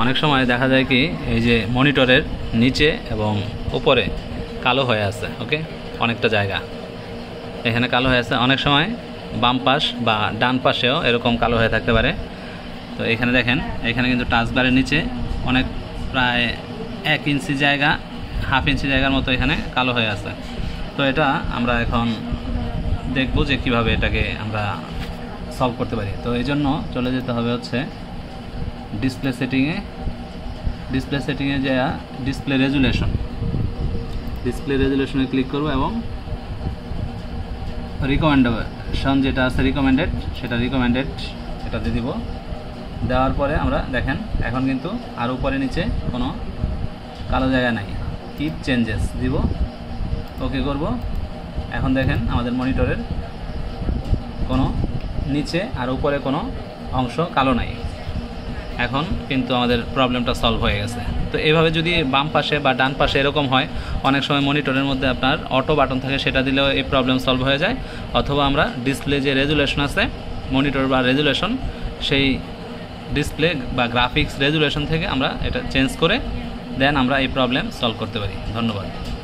অনেক সময় দেখা যায় কি এই যে মনিটরের নিচে এবং উপরে কালো হয়ে আছে। ওকে, অনেকটা জায়গা এখানে কালো হয়ে আছে। অনেক সময় বাম পাশ বা ডান পাশেও এরকম কালো হয়ে থাকতে পারে। তো এখানে দেখেন, এখানে কিন্তু টাচবারের নিচে অনেক প্রায় 1 ইঞ্চি জায়গা, হাফ ইঞ্চি জায়গার মতো এখানে কালো হয়ে আছে। তো এটা আমরা এখন দেখব যে কিভাবে এটাকে আমরা সলভ করতে পারি। তো এই জন্য চলে যেতে হবে হচ্ছে ডিসপ্লে সেটিংয়ে যে ডিসপ্লে রেজুলেশনে ক্লিক করব এবং রিকমেন্ডেশন যেটা আছে রিকমেন্ডেড এটা দিয়ে দিব। দেওয়ার পরে আমরা দেখেন এখন কিন্তু আর উপরে নিচে কোনো কালো জায়গা নাই। কিপ চেঞ্জেস দিব, ওকে করব। এখন দেখেন আমাদের মনিটরের কোনো নিচে আর উপরে কোনো অংশ কালো নাই। এখন কিন্তু আমাদের প্রবলেমটা সলভ হয়ে গেছে। তো এইভাবে যদি বাম পাশে বা ডান পাশে এরকম হয়, অনেক সময় মনিটরের মধ্যে আপনার অটো বাটন থাকে, সেটা দিলেও এই প্রবলেম সলভ হয়ে যায়। অথবা আমরা ডিসপ্লে যে রেজুলেশন আছে, মনিটর বা রেজুলেশন, সেই ডিসপ্লে বা গ্রাফিক্স রেজুলেশন থেকে আমরা এটা চেঞ্জ করে দেন আমরা এই প্রবলেম সলভ করতে পারি। ধন্যবাদ।